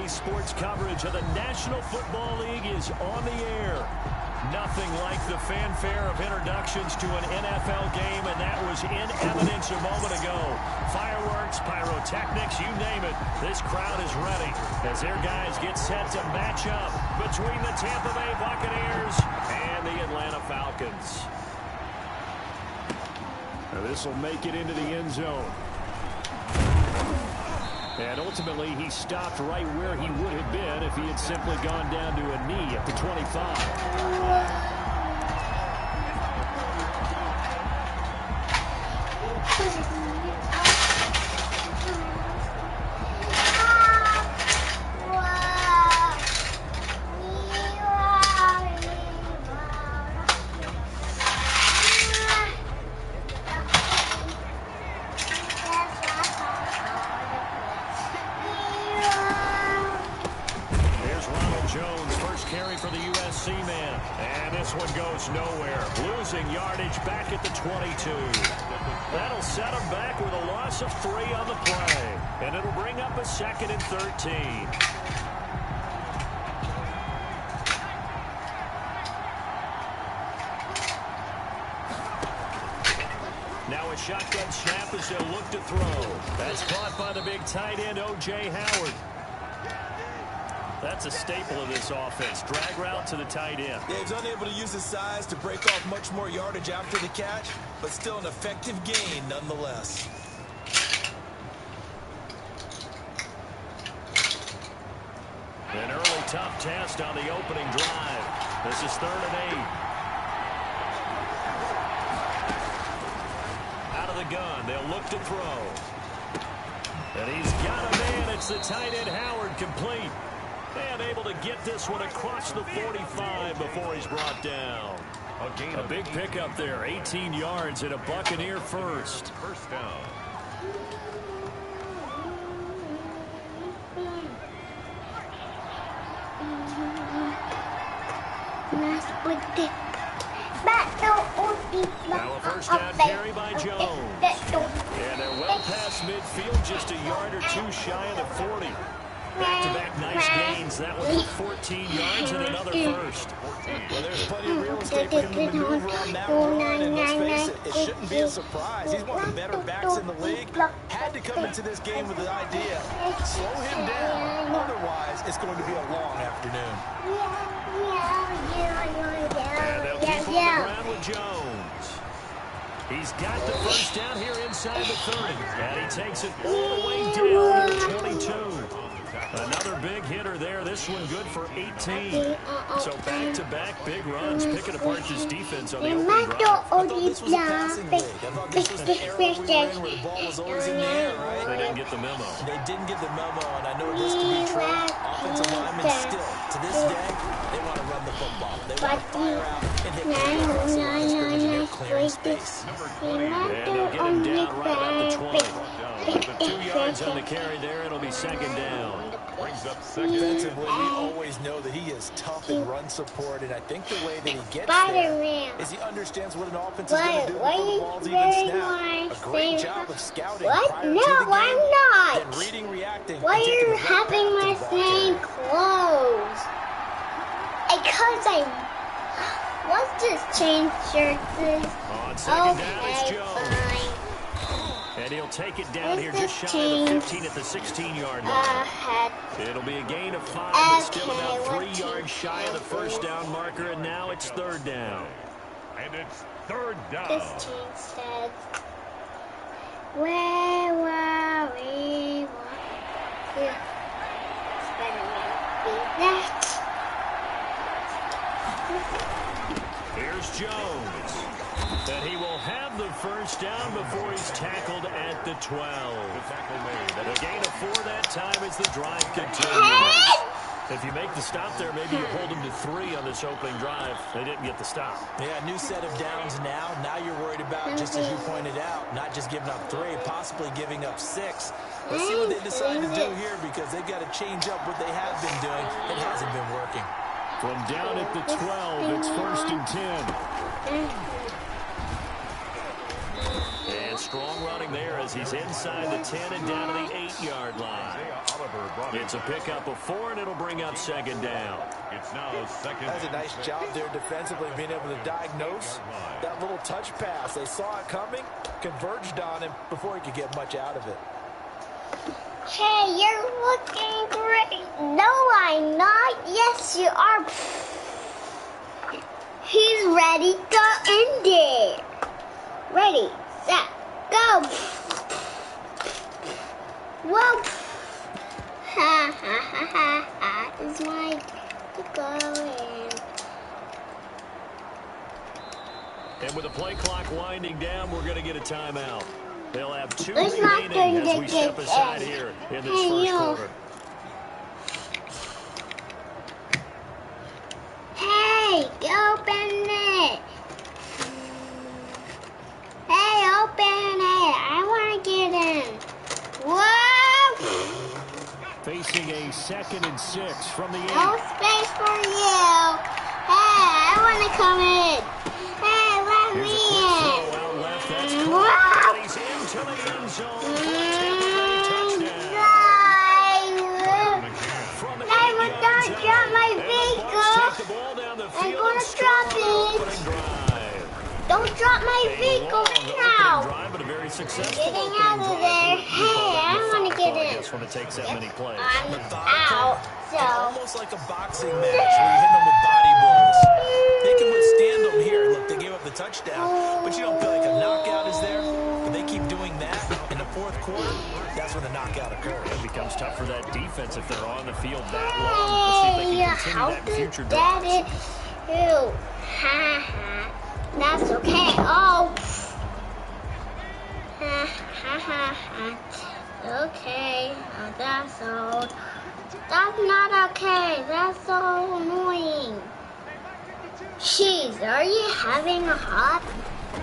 Today's sports coverage of the National Football League is on the air. Nothing like the fanfare of introductions to an NFL game, and that was in evidence a moment ago. Fireworks, pyrotechnics, you name it. This crowd is ready as their guys get set to match up between the Tampa Bay Buccaneers and the Atlanta Falcons. Now this will make it into the end zone. And ultimately, he stopped right where he would have been if he had simply gone down to a knee at the 25. Nowhere, losing yardage back at the 22. That'll set him back with a loss of 3 on the play, and it'll bring up a 2nd and 13. Now a shotgun snap as they'll look to throw. That's caught by the big tight end, O.J. Howard. That's a staple of this offense. Drag route to the tight end. Yeah, he's unable to use his size to break off much more yardage after the catch, but still an effective gain nonetheless. An early tough test on the opening drive. This is 3rd and 8. Out of the gun, they'll look to throw. And he's got a man. It's the tight end Howard, complete. And able to get this one across the 45 before he's brought down. A big pickup there, 18 yards and a Buccaneer first. First down. Now a first down carry by Jones. And they're well past midfield, just a yard or 2 shy of the 40. Back-to-back nice gains. That was 14 yards and another first. Well, there's plenty of real estate for him to maneuver on that run, and let's face it, it shouldn't be a surprise. He's one of the better backs in the league. Had to come into this game with the idea, slow him down. Otherwise, it's going to be a long afternoon. And they'll keep on the ground with Jones. He's got the first down here inside the 30. And he takes it all the way down to the 22. Another big hitter there. This one good for 18. So back-to-back big runs, picking apart this defense on the opening drive. I thought this was a passing league. I thought this was the era we were in where the ball was always in the air, right? They didn't get the memo. They didn't get the memo, and I know this to be true. Offensive linemen still, to this day, they want to run the football. They want to fire out and hit people across the line of scrimmage and they're clearing space. And they'll get him down right about the 20. But 2 yards on the carry there. It'll be 2nd down. Defensively, we always know that he is tough in run support, and I think the way that he gets there is he understands what an offense is going to do before the ball's even snapped. A great job of scouting prior to the game, and reading, reacting. Why are you having my same clothes? Because I want to change shirts. On 2nd down, it's Jones. And he'll take it down here just shy of the 15 at the 16-yard line. It'll be a gain of 5, but still about 3 yards shy of the first down marker, and now it's 3rd down. And it's 3rd down. This change said, where were we? Here's Jones. And he will have the first down before he's tackled at the 12. The tackle made. And a gain of 4 that time as the drive continues. If you make the stop there, maybe you hold them to 3 on this opening drive. They didn't get the stop. Yeah, new set of downs now. Now you're worried about, just as you pointed out, not just giving up 3, possibly giving up 6. Let's see what they decide to do here, because they've got to change up what they have been doing. It hasn't been working. From down at the 12, it's 1st and 10. And strong running there as he's inside the 10 and down to the 8-yard line. It's a pickup of 4, and it'll bring up second down. It's now second. That's a nice job there defensively, being able to diagnose that little touch pass. They saw it coming, converged on him before he could get much out of it. Hey, you're looking great. No, I'm not. Yes, you are. He's ready. Go in there. Ready, set, go. Whoa. Ha ha ha ha ha. It's my to go in. And with the play clock winding down, we're going to get a timeout. They'll have 2 it's remaining as we step aside here in this first quarter. Hey, open it. Hey, open it. I want to get in. Whoa. Facing a 2nd and 6 from the 8. No space for you. Hey, I want to come in. Hey, let Here's me a quick in. throw out left. That's caught. He's into the end zone for a touchdown. Don't drop my vehicle. I'm going to drop it. Don't drop my vehicle now. Getting out of there. Hey, I want to get in. When it takes that many plays. I'm out. So. Almost like a boxing match where you hit them with body blows. They can withstand them here. Look, they gave up the touchdown, but you don't feel like a knockout is there. But they keep doing that in the fourth quarter. That's when the knockout occurs. It becomes tough for that defense if they're on the field that long. Let's see if they can continue that in future drives. That's okay. Oh. Okay. That's so. That's not okay. That's so annoying. Jeez, are you having a hot?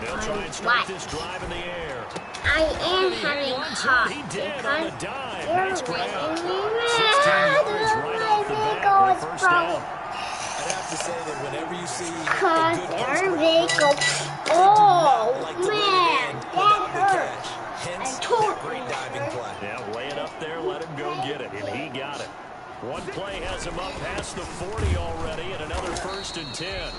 They'll try and start this drive in the air. I am having hot. He did on the dive. You're Nice grab. 16 yards right off the bat for first down. I'd have to say that whenever you see Cause your vehicle. Oh man, that hurt. Hence, that great diving play. Yeah, lay it up there, let him go get it, and he got it. One play has him up past the 40 already, and another 1st and 10.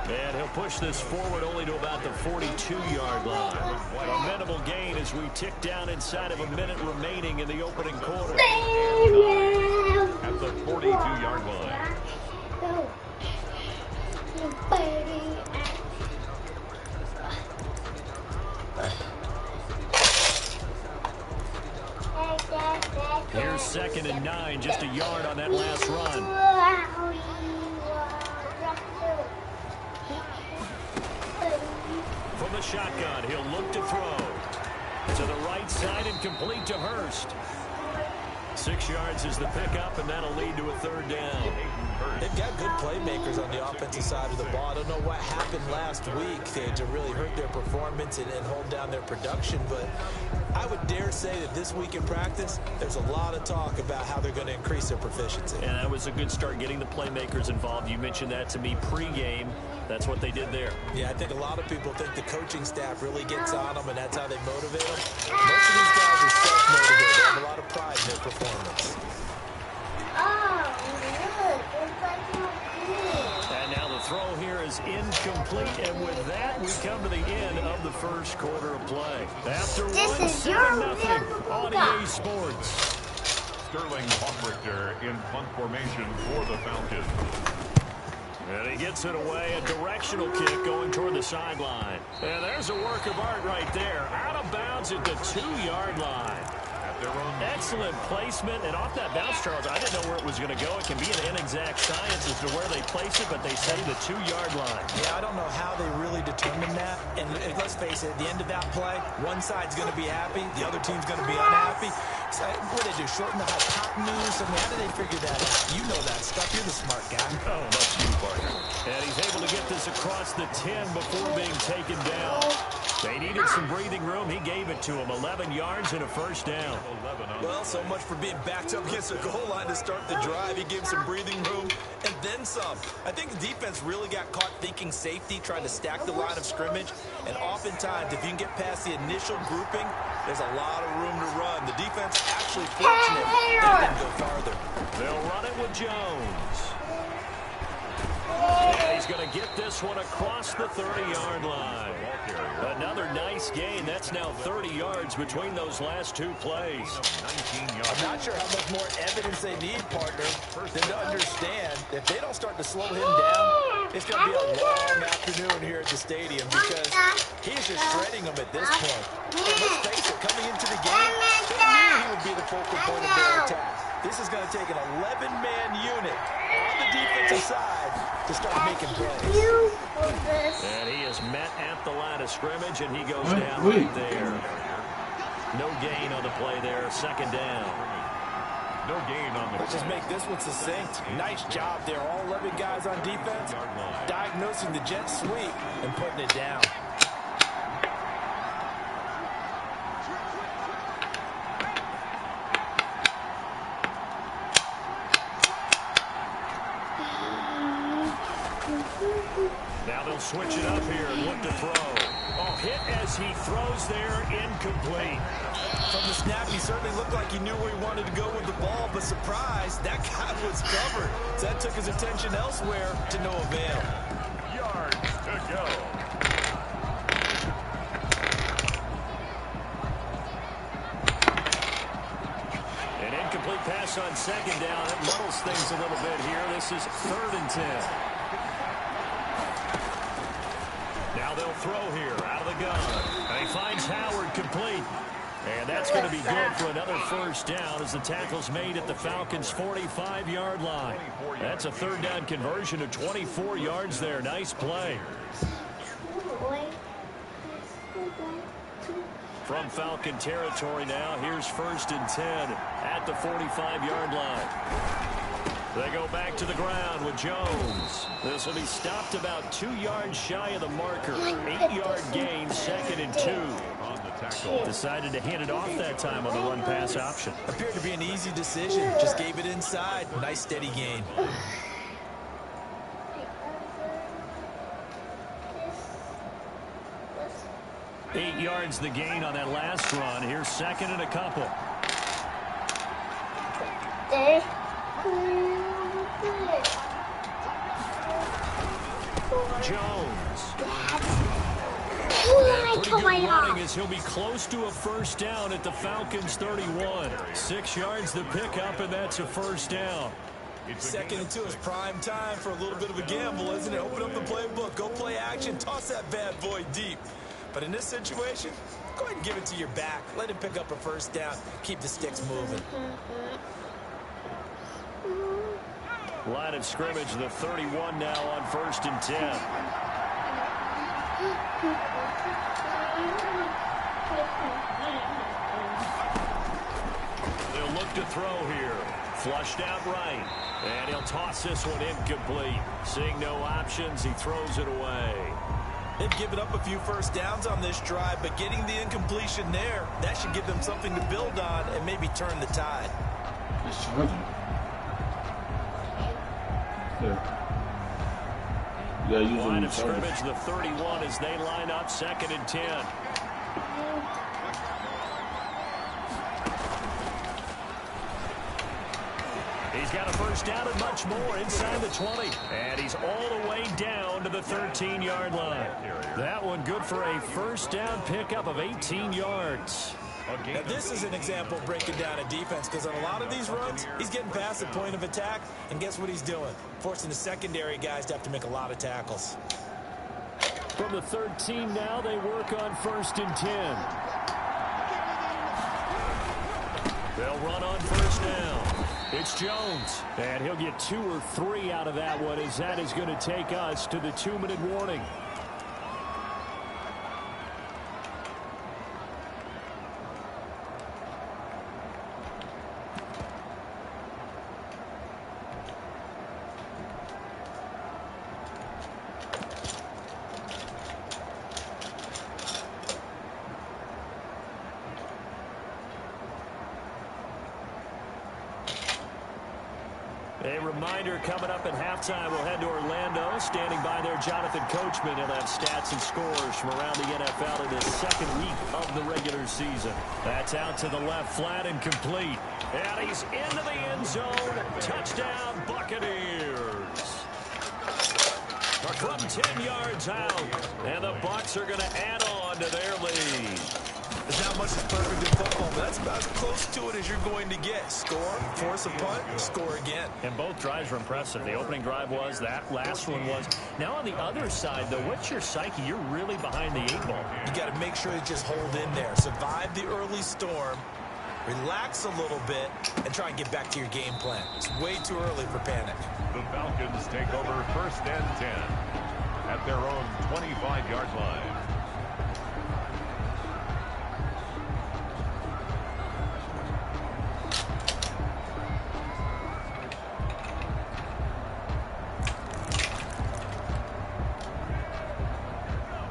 And he'll push this forward only to about the 42-yard line. A minimal gain as we tick down inside of a minute remaining in the opening quarter. At the 42-yard line. Here's 2nd and 9, just a yard on that last run. From the shotgun, he'll look to throw. To the right side and complete to Hurst. 6 yards is the pickup, and that'll lead to a 3rd down. They've got good playmakers on the offensive side of the ball. I don't know what happened last week to really hurt their performance and hold down their production, but I would dare say that this week in practice, there's a lot of talk about how they're going to increase their proficiency. And that was a good start getting the playmakers involved. You mentioned that to me pregame. That's what they did there. Yeah, I think a lot of people think the coaching staff really gets on them, and that's how they motivate them. Most of these guys are self-motivated. They have a lot of pride in their performance. And now the throw here is incomplete, and with that, we come to the end of the first quarter of play. After This one, is 7-0 on EA Sports. Sterling Hofrichter in punt formation for the Falcons. And he gets it away, a directional kick going toward the sideline. And there's a work of art right there. Out of bounds at the 2-yard line. Excellent placement, and off that bounce, Charles, I didn't know where it was going to go. It can be an inexact science as to where they place it, but they say the 2-yard line. Yeah, I don't know how they really determine that. And let's face it, at the end of that play, one side's going to be happy, the other team's going to be unhappy. So what do they do, shorten the hypotenuse? I mean, how do they figure that out? You know that stuff. You're the smart guy. Oh, that's you, partner. And he's able to get this across the 10 before being taken down. They needed some breathing room. He gave it to him. 11 yards and a 1st down. Well, so much for being backed up against the goal line to start the drive. He gave some breathing room, and then some. I think the defense really got caught thinking safety, trying to stack the line of scrimmage. And oftentimes, if you can get past the initial grouping, there's a lot of room to run. The defense actually fortunate they didn't go farther. They'll run it with Jones. And he's going to get this one across the 30-yard line. Another nice gain. That's now 30 yards between those last two plays. I'm not sure how much more evidence they need, partner, than to understand if they don't start to slow him down, it's going to be a long afternoon here at the stadium because he's just shredding them at this point. And let's face it, coming into the game, they knew he would be the focal point of their attack. This is going to take an 11-man unit on the defensive side to start making plays. And he is met at the line of scrimmage, and he goes down right there. No gain on the play there, second down. No gain on the play. Let's just make this one succinct. Nice job there. All 11 guys on defense diagnosing the jet sweep and putting it down. Now they'll switch it up here and look to throw. Oh, hit as he throws there, incomplete. From the snap, he certainly looked like he knew where he wanted to go with the ball, but surprise, that guy was covered. So that took his attention elsewhere to no avail. Yards to go. An incomplete pass on second down. It muddles things a little bit here. This is 3rd and 10. Now they'll throw here out of the gun. And he finds Howard complete. And that's going to be good for another first down as the tackle's made at the Falcons' 45-yard line. That's a 3rd down conversion of 24 yards there. Nice play. From Falcon territory now, here's 1st and 10 at the 45-yard line. They go back to the ground with Jones. This will be stopped about 2 yards shy of the marker. 8-yard gain, 2nd and 2. On the tackle. Decided to hand it off that time on the run-pass option. Appeared to be an easy decision. Just gave it inside. Nice steady gain. Eight yards the gain on that last run. Here's 2nd and a couple. Jones. Pretty good running as he'll be close to a first down at the Falcons' 31. 6 yards the pickup, and that's a first down. 2nd and 2 is prime time for a little bit of a gamble, isn't it? Open up the playbook, go play action, toss that bad boy deep. But in this situation, go ahead and give it to your back. Let him pick up a first down. Keep the sticks moving. Line of scrimmage, the 31 now on 1st and 10. They'll look to throw here. Flushed out right. And he'll toss this one incomplete. Seeing no options, he throws it away. They've given up a few first downs on this drive, but getting the incompletion there, that should give them something to build on and maybe turn the tide. Line of scrimmage, the 31 as they line up 2nd and 10. He's got a first down and much more inside the 20. And he's all the way down to the 13-yard line. That one good for a first down pickup of 18 yards. Now, this is an example of breaking down a defense because on a lot of these runs, he's getting past the point of attack, and guess what he's doing? Forcing the secondary guys to have to make a lot of tackles. From the 13 now, they work on 1st and 10. They'll run on first down. It's Jones, and he'll get 2 or 3 out of that one as that is going to take us to the 2-minute warning. A reminder coming up at halftime, we'll head to Orlando. Standing by there, Jonathan Coachman. He'll have stats and scores from around the NFL in this second week of the regular season. That's out to the left, flat and complete. And he's into the end zone. Touchdown, Buccaneers. From 10 yards out. And the Bucs are going to add on to their lead. There's not much that's perfect in football, but that's about as close to it as you're going to get. Score, force a punt, score again. And both drives were impressive. The opening drive was, that last one was. Now on the other side, though, what's your psyche? You're really behind the 8 ball. You got to make sure you just hold in there. Survive the early storm, relax a little bit, and try and get back to your game plan. It's way too early for panic. The Falcons take over 1st and 10 at their own 25-yard line.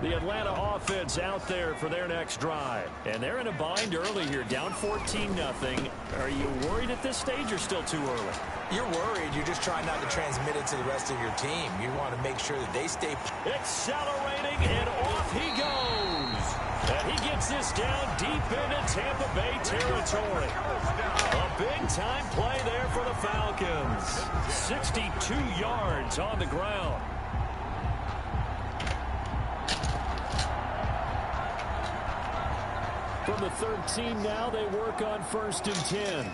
The Atlanta offense out there for their next drive. And they're in a bind early here, down 14-0. Are you worried at this stage or still too early? You're worried. You're just trying not to transmit it to the rest of your team. You want to make sure that they stay accelerating, and off he goes. And he gets this down deep into Tampa Bay territory. A big-time play there for the Falcons. 62 yards on the ground. From the 13 now, they work on 1st and 10.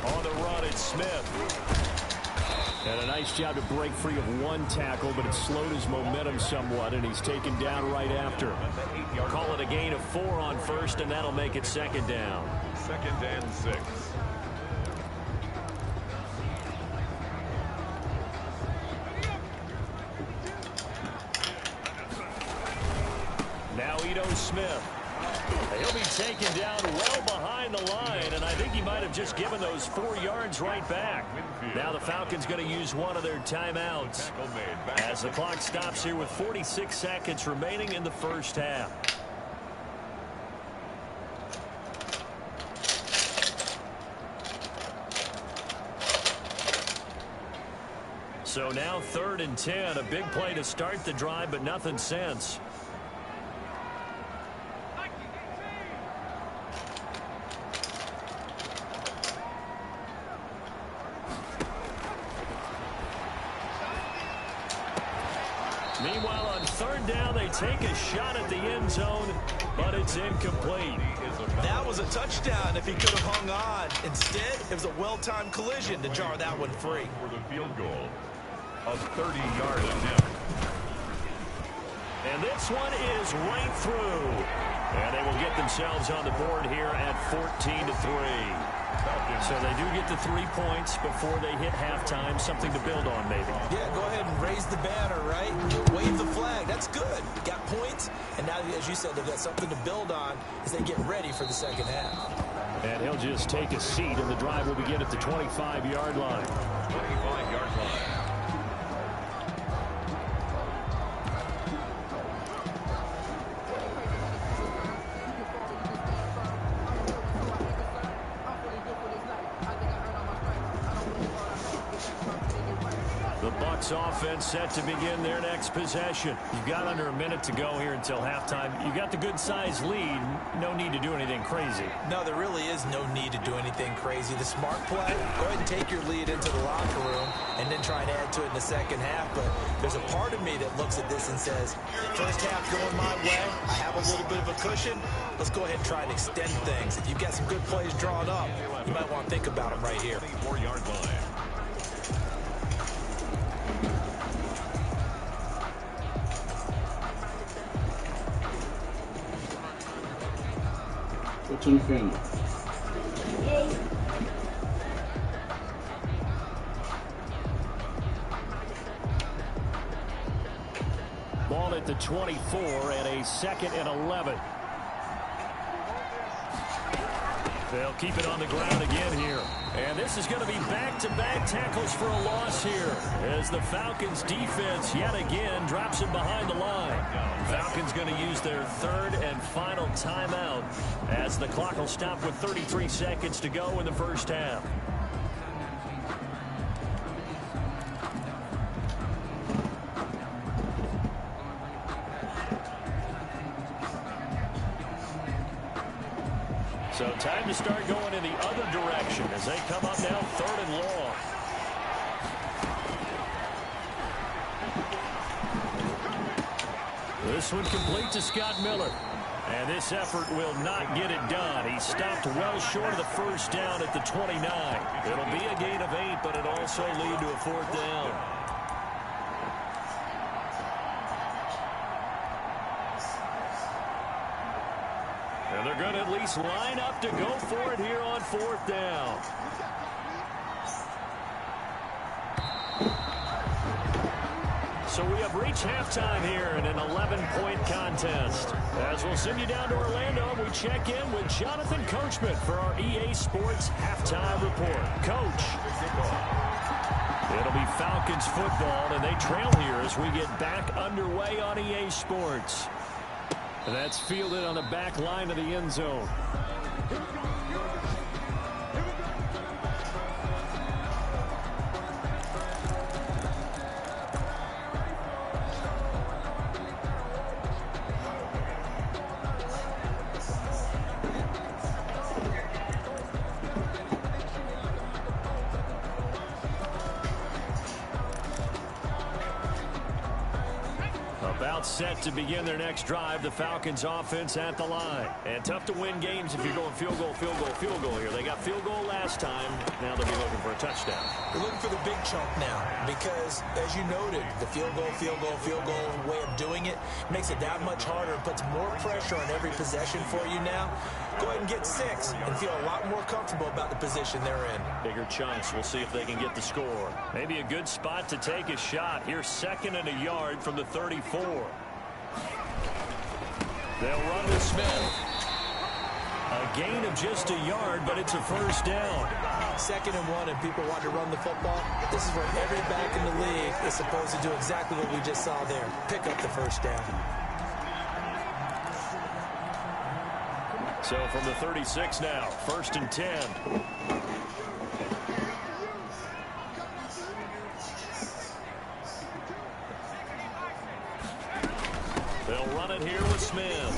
On the run, it's Smith. And a nice job to break free of one tackle, but it slowed his momentum somewhat, and he's taken down right after. Call it a gain of 4 on 1st, and that'll make it 2nd down. 2nd and 6. Now Ito Smith. He'll be taken down well behind the line, and I think he might have just given those 4 yards right back. Now the Falcons going to use one of their timeouts as the clock stops here with 46 seconds remaining in the first half. So now 3rd and 10, a big play to start the drive, but nothing since. Meanwhile, on 3rd down, they take a shot at the end zone, but it's incomplete. That was a touchdown if he could have hung on. Instead, it was a well-timed collision to jar that one free. For the field goal, a 30-yard attempt. And this one is right through. And they will get themselves on the board here at 14-3. So they do get the 3 points before they hit halftime. Something to build on, maybe. Yeah, go ahead and raise the banner, right? Wave the flag. That's good. Got points, and now, as you said, they've got something to build on as they get ready for the second half. And he'll just take a seat, and the drive will begin at the 25-yard line. 25-yard line. Offense set to begin their next possession. You've got under a minute to go here until halftime. You've got the good-sized lead. No need to do anything crazy. No, there really is no need to do anything crazy. The smart play, go ahead and take your lead into the locker room and then try and add to it in the second half. But there's a part of me that looks at this and says, first half going my way, I have a little bit of a cushion. Let's go ahead and try and extend things. If you've got some good plays drawn up, you might want to think about them right here. 4-yard line. What's on your family? Ball at the 24 and a 2nd and 11. They'll keep it on the ground again here. And this is going to be back-to-back tackles for a loss here as the Falcons defense yet again drops it behind the line. Falcons going to use their third and final timeout as the clock will stop with 33 seconds to go in the first half. So time to start going in the other direction as they come up now 3rd and long. This one complete to Scott Miller. And this effort will not get it done. He stopped well short of the first down at the 29. It'll be a gain of 8, but it'll also lead to a 4th down. And they're going to at least line up to go for it here on 4th down. So we have reached halftime here in an 11-point contest. As we'll send you down to Orlando, we check in with Jonathan Coachman for our EA Sports Halftime Report. Coach. It'll be Falcons football, and they trail here as we get back underway on EA Sports. And that's fielded on the back line of the end zone. Set to begin their next drive. The Falcons offense at the line. And tough to win games if you're going field goal, field goal, field goal here. They got field goal last time. Now they'll be looking for a touchdown. They're looking for the big chunk now because, as you noted, the field goal way of doing it makes it that much harder and puts more pressure on every possession for you now. Go ahead and get 6 and feel a lot more comfortable about the position they're in. Bigger chunks. We'll see if they can get the score. Maybe a good spot to take a shot. Here's 2nd and a yard from the 34. They'll run with Smith. A gain of just a yard, but it's a 1st down. 2nd and 1, and people want to run the football. This is where every back in the league is supposed to do exactly what we just saw there. Pick up the 1st down. So from the 36 now, 1st and 10. They'll run it here with Smith.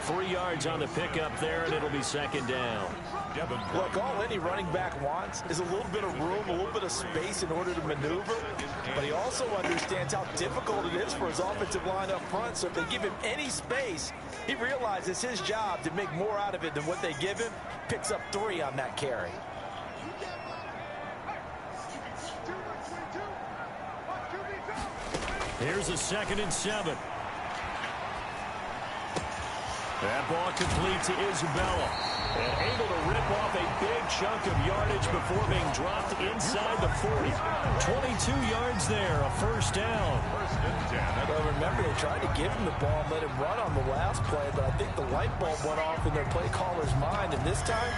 3 yards on the pickup there, and it'll be 2nd down. Look, all any running back wants is a little bit of room, a little bit of space in order to maneuver. But he also understands how difficult it is for his offensive line up front. So if they give him any space, he realizes his job to make more out of it than what they give him. Picks up 3 on that carry. Here's a 2nd and 7. That ball complete to Isabella. And able to rip off a big chunk of yardage before being dropped inside the 40. 22 yards there, a 1st down. Well, remember, they tried to give him the ball and let him run on the last play, but I think the light bulb went off in their play caller's mind, and this time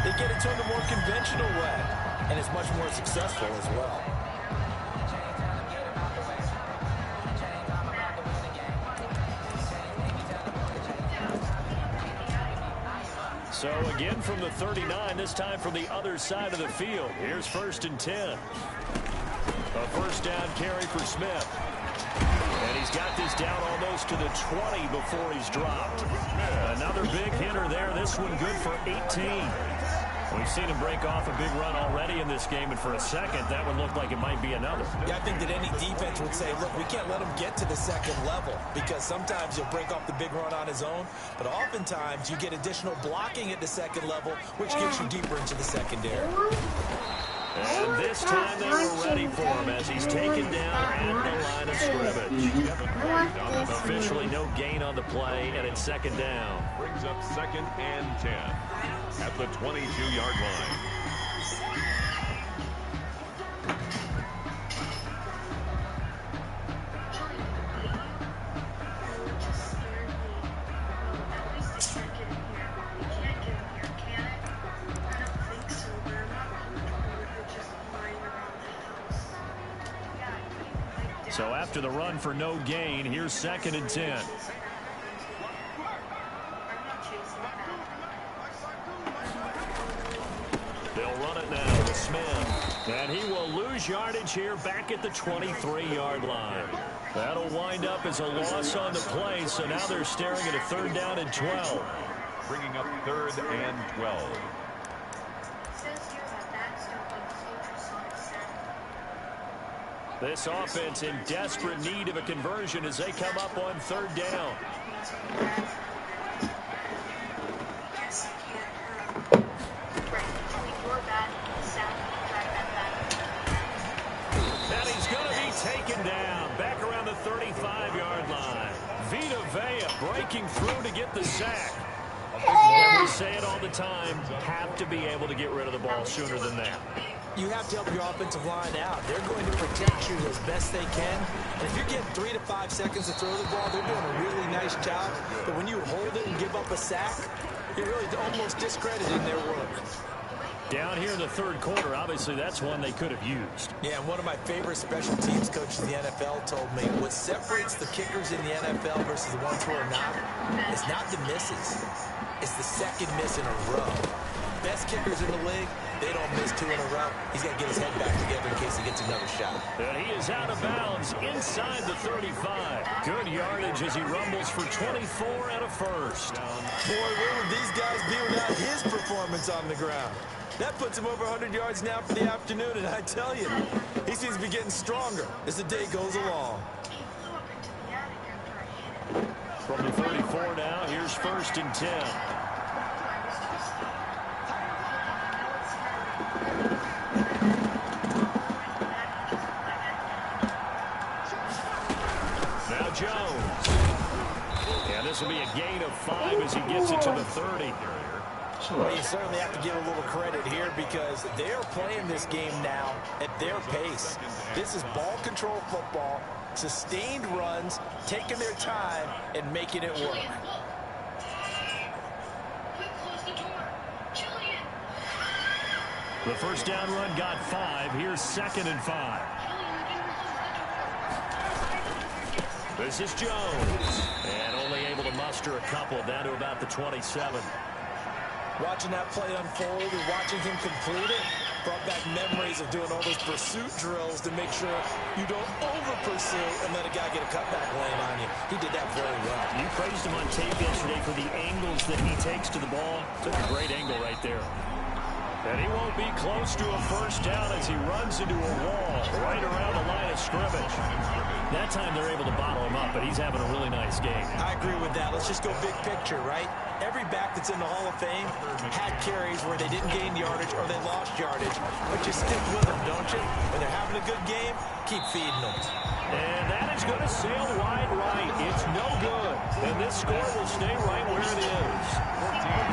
they get it to him the more conventional way, and it's much more successful as well. So again from the 39, this time from the other side of the field. Here's 1st and 10. A 1st down carry for Smith. And he's got this down almost to the 20 before he's dropped. Another big hitter there. This one good for 18. We've seen him break off a big run already in this game, and for a second, that one looked like it might be another. Yeah, I think that any defense would say, look, we can't let him get to the 2nd level because sometimes he'll break off the big run on his own, but oftentimes you get additional blocking at the 2nd level, which gets you deeper into the secondary. And this time they were ready for him as he's taken down at the line of scrimmage. Officially no gain on the play, and it's 2nd down. Brings up 2nd and 10 at the 22-yard line. So after the run for no gain, here's 2nd and 10. They'll run it now to Smith. And he will lose yardage here back at the 23-yard line. That'll wind up as a loss on the play, so now they're staring at a 3rd down and 12. Bringing up 3rd and 12. This offense in desperate need of a conversion as they come up on 3rd down. And he's going to be taken down back around the 35-yard line. Vita Vea breaking through to get the sack. We say it all the time, have to be able to get rid of the ball sooner than that. You have to help your offensive line out. They're going to protect you as best they can. And if you're getting 3 to 5 seconds to throw the ball, they're doing a really nice job. But when you hold it and give up a sack, you're really almost discrediting their work. Down here in the 3rd quarter, obviously that's one they could have used. Yeah, and one of my favorite special teams coaches in the NFL told me what separates the kickers in the NFL versus the ones who are not is not the misses. It's the 2nd miss in a row. Best kickers in the league, they don't miss 2 in a row. He's got to get his head back together in case he gets another shot. And he is out of bounds inside the 35. Good yardage as he rumbles for 24 and a 1st. Boy, where would these guys be without his performance on the ground? That puts him over 100 yards now for the afternoon, and I tell you, he seems to be getting stronger as the day goes along. From the 34 now, here's 1st and 10. Now Jones. And this will be a gain of 5 as he gets it to the 30. Well, you certainly have to give a little credit here because they're playing this game now at their pace. This is ball control football, sustained runs, taking their time, and making it work. The 1st down run got 5. Here's 2nd and 5. This is Jones. And only able to muster a couple down to about the 27. Watching that play unfold and watching him complete it brought back memories of doing all those pursuit drills to make sure you don't over-pursue and let a guy get a cutback lane on you. He did that very well. You praised him on tape yesterday for the angles that he takes to the ball. Took a great angle right there. And he won't be close to a 1st down as he runs into a wall right around the line of scrimmage. That time they're able to bottle him up, but he's having a really nice game. I agree with that. Let's just go big picture, right? Every back that's in the Hall of Fame had carries where they didn't gain yardage or they lost yardage. But you stick with them, don't you? When they're having a good game, keep feeding them. And that is going to sail wide right. It's no good. And this score will stay right where it is.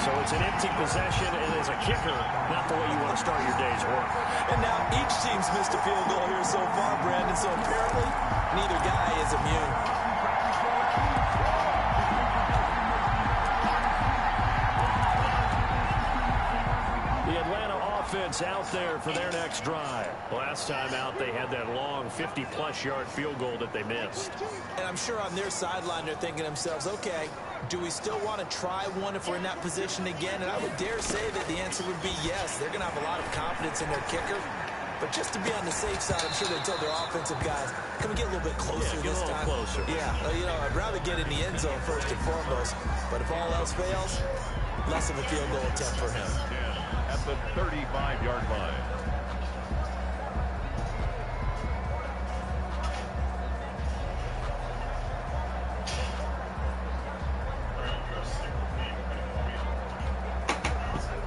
So it's an empty possession, and as a kicker, not the way you want to start your day's work. And now each team's missed a field goal here so far, Brandon, so apparently neither guy is immune. The Atlanta offense out there for their next drive. Last time out, they had that long 50-plus yard field goal that they missed. And I'm sure on their sideline they're thinking to themselves, okay, do we still want to try one if we're in that position again? And I would dare say that the answer would be yes. They're going to have a lot of confidence in their kicker. But just to be on the safe side, I'm sure they told their offensive guys, can we get a little bit closer this time? Closer. Yeah, you know, I'd rather get in the end zone first and foremost. But if all else fails, less of a field goal attempt for him. At the 35-yard line.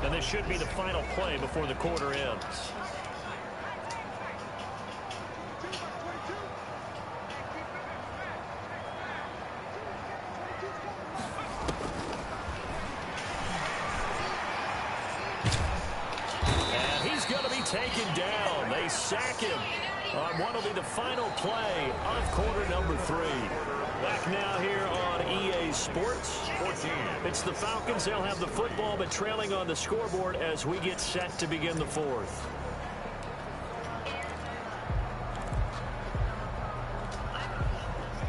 And this should be the final play before the quarter ends. And he's going to be taken down. They sack him on what will be the final play of quarter number 3. Back now here on EA Sports. 14. It's the Falcons. They'll have the football, but trailing on the scoreboard as we get set to begin the 4th.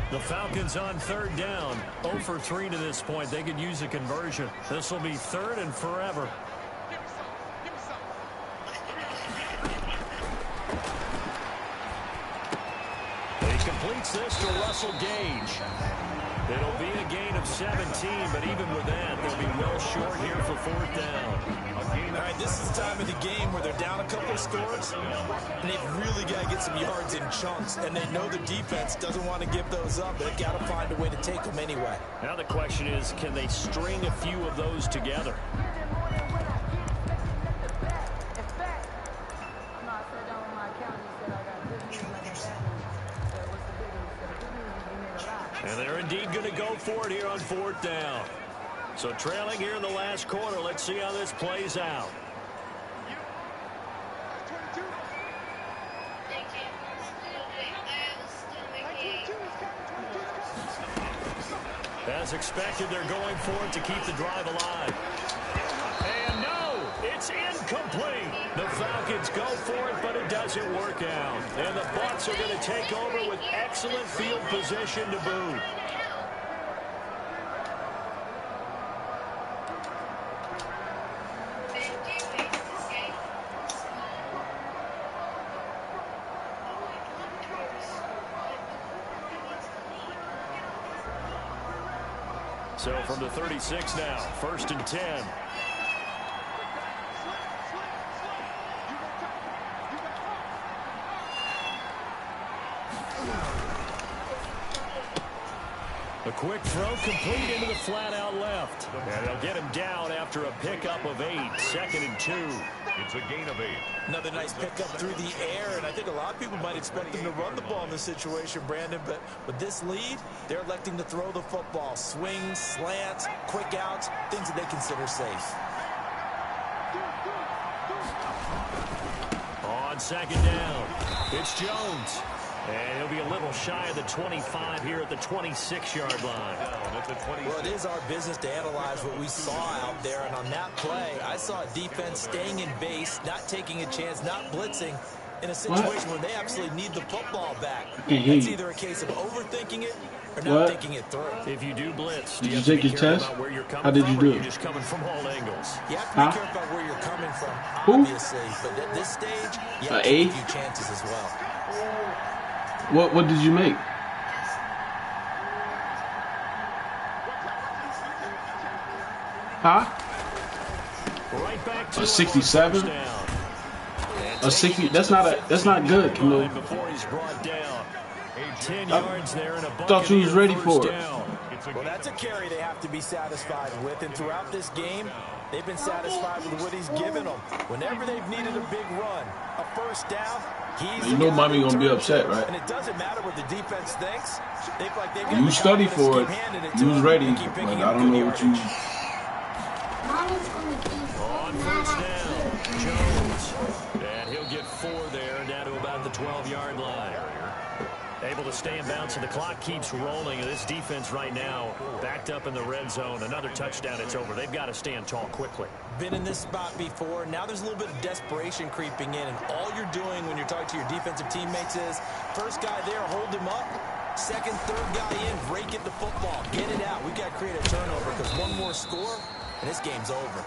The Falcons on 3rd down. 0 for 3 to this point. They could use a conversion. This will be 3rd and forever. He completes this to Russell Gage. It'll be a gain of 17, but even with that, they'll be well short here for 4th down. All right, this is the time of the game where they're down a couple of scores, and they've really got to get some yards in chunks, and they know the defense doesn't want to give those up. They've got to find a way to take them anyway. Now the question is, can they string a few of those together? And they're indeed going to go for it here on 4th down. So trailing here in the last quarter. Let's see how this plays out. As expected, they're going for it to keep the drive alive. And no, it's incomplete. The Falcons go for it, but it doesn't work out. And the Bucs are going to take over with excellent field position to boot. So from the 36 now, 1st and 10. A quick throw complete into the flat out left. And they'll get him down after a pickup of 8. 2nd and 2. It's a gain of 8. Another nice pickup through the air, and I think a lot of people might expect them to run the ball in this situation, Brandon, but with this lead, they're electing to throw the football. Swings, slants, quick outs, things that they consider safe. On 2nd down, it's Jones. And he'll be a little shy of the 25 here at the 26-yard line. Well, it is our business to analyze what we saw out there. And on that play, I saw a defense staying in base, not taking a chance, not blitzing in a situation where they absolutely need the football back. It's either a case of overthinking it or not thinking it through. If you do blitz, did you take your test? How did you do it? Just coming from all angles. You have to be careful about where you're coming from, obviously. But at this stage, you have to take a few chances as well. What did you make? Huh? Right back to a 67? A 60? That's not good, Khalil. Before he's brought down. 10 yards there and a bucket. Thought you was ready for it. Well, that's a carry they have to be satisfied with, and throughout this game, they've been satisfied with what he's given them. Whenever they've needed a big run, a 1st down, you know Mommy gonna be upset, right? And it doesn't matter what the defense thinks. They feel like they've got you study for it. You was ready, but I don't know what you. On 1st down, Jones, and he'll get 4 there, down to about the 12-yard line. Able to stay in bounds, and the clock keeps rolling. And this defense right now backed up in the red zone. Another touchdown, it's over. They've got to stand tall quickly. Been in this spot before. Now there's a little bit of desperation creeping in, and all you're doing when you're talking to your defensive teammates is, first guy there, hold him up. Second, third guy in, break it the football. Get it out. We've got to create a turnover because one more score, and this game's over.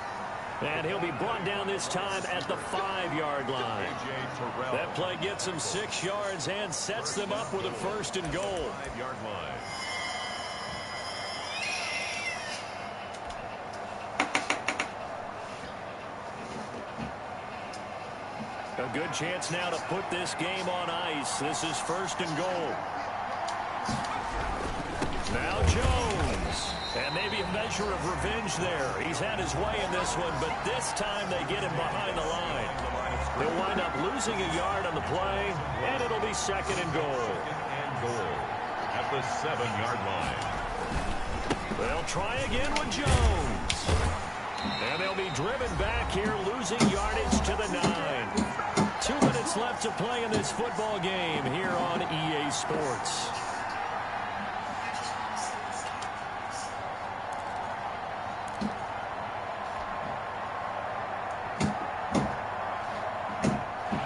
And he'll be brought down this time at the 5-yard line. That play gets him 6 yards and sets them up with a 1st and goal. 5-yard line. A good chance now to put this game on ice. This is 1st and goal. Now Jones. And maybe a measure of revenge there. He's had his way in this one, but this time they get him behind the line. They'll wind up losing a yard on the play, and it'll be 2nd and goal. At the 7-yard line. They'll try again with Jones. And they'll be driven back here, losing yardage to the 9. 2 minutes left to play in this football game here on EA Sports.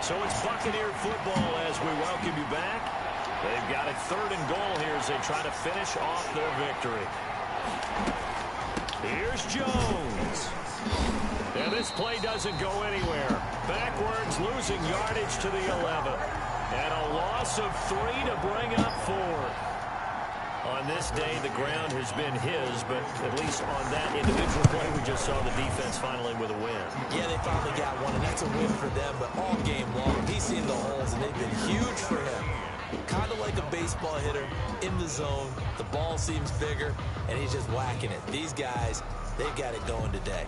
So it's Buccaneer football as we welcome you back. They've got it 3rd and goal here as they try to finish off their victory. Here's Jones. And this play doesn't go anywhere. Backwards, losing yardage to the 11. And a loss of 3 to bring up 4. On this day, the ground has been his, but at least on that individual play, we just saw the defense finally with a win. Yeah, they finally got one, and that's a win for them, but all game long, he's seen the holes, and they've been huge for him. Kind of like a baseball hitter in the zone. The ball seems bigger, and he's just whacking it. These guys, they've got it going today.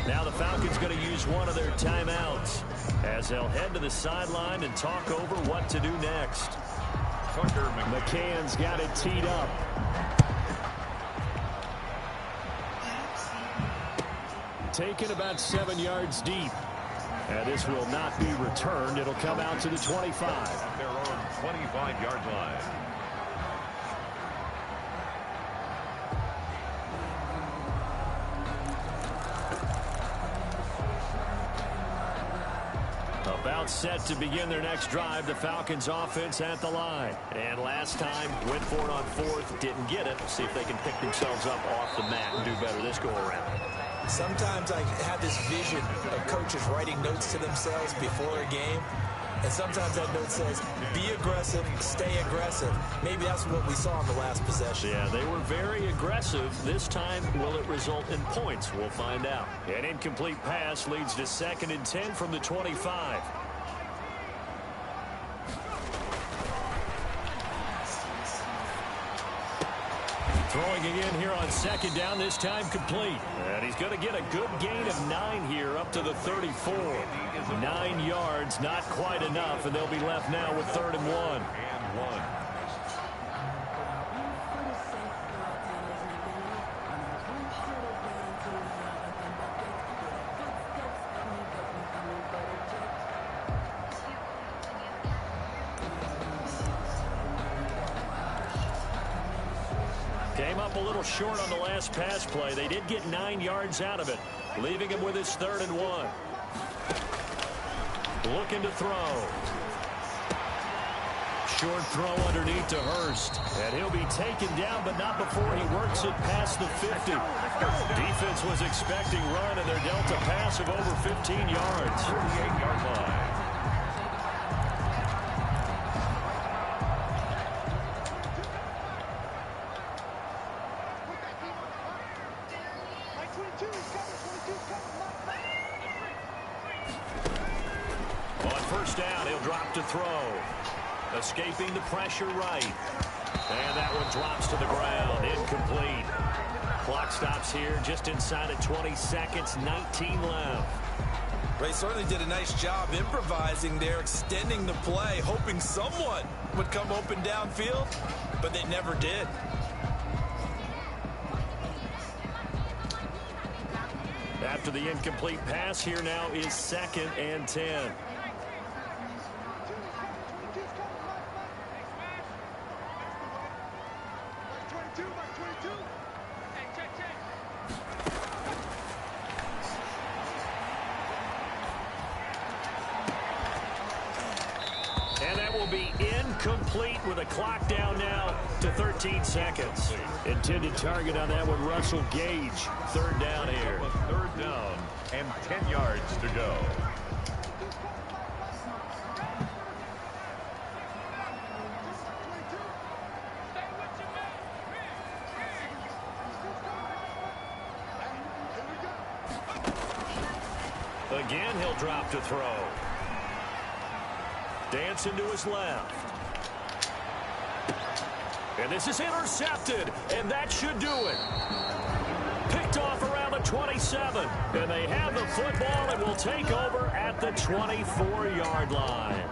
Now the Falcons going to use one of their timeouts as they'll head to the sideline and talk over what to do next. McCann's got it teed up. Taken about 7 yards deep. And this will not be returned. It'll come out to the 25. At their own 25-yard line. About set to begin their next drive. The Falcons offense at the line. And last time, went for it on 4th, didn't get it. See if they can pick themselves up off the mat and do better this go around. Sometimes I have this vision of coaches writing notes to themselves before a game. And sometimes that note says, be aggressive, stay aggressive. Maybe that's what we saw in the last possession. Yeah, they were very aggressive. This time, will it result in points? We'll find out. An incomplete pass leads to 2nd and 10 from the 25. Throwing again here on 2nd down, this time complete. And he's going to get a good gain of 9 here up to the 34. 9 yards, not quite enough, and they'll be left now with 3rd and 1. Came up a little short on the last pass play. They did get 9 yards out of it, leaving him with his 3rd and 1. Looking to throw. Short throw underneath to Hurst. And he'll be taken down, but not before he works it past the 50. Defense was expecting run, and they're dealt a pass of over 15 yards. 38-yard line. To throw. Escaping the pressure right. And that one drops to the ground. Incomplete. Clock stops here just inside of 20 seconds. 19 left. Ray certainly did a nice job improvising there, extending the play, hoping someone would come open downfield, but they never did. After the incomplete pass, here now is 2nd and 10. Complete with a clock down now to 13 seconds. Intended target on that one, Russell Gage. 3rd down here. 3rd down and 10 yards to go. Again, he'll drop to throw. Dancing to his left. And this is intercepted, and that should do it. Picked off around the 27, and they have the football and will take over at the 24-yard line.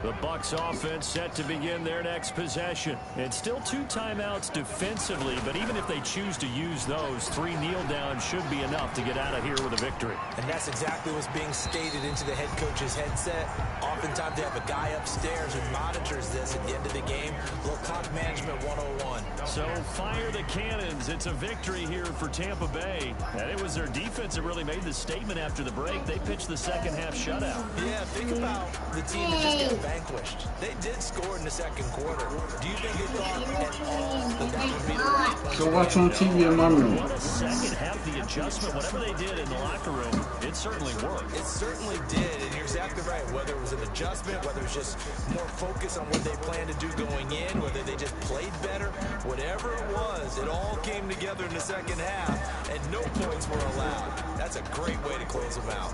The Bucs offense set to begin their next possession. It's still 2 timeouts defensively, but even if they choose to use those, 3 kneel downs should be enough to get out of here with a victory. And that's exactly what's being stated into the head coach's headset. Oftentimes they have a guy upstairs who monitors this at the end of the game. Little clock management 101. So fire the cannons. It's a victory here for Tampa Bay. And it was their defense that really made the statement after the break. They pitched the second half shutout. Yeah, think about the team that just got vanquished. They did score in the second quarter. Do you think they thought at all that that would be the So watch on TV in my room. What a second half, the adjustment, whatever they did in the locker room, it certainly worked. It certainly did, and you're exactly right. Whether it was an adjustment, whether it was just more focus on what they planned to do going in, whether they just played better, whatever it was, it all came together in the second half, and no points were allowed. That's a great way to close them out.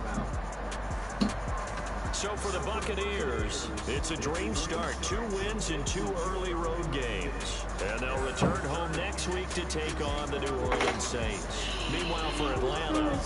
So for the Buccaneers, it's a dream start. 2 wins in 2 early road games. And they'll return home next week to take on the New Orleans Saints. Meanwhile, for Atlanta...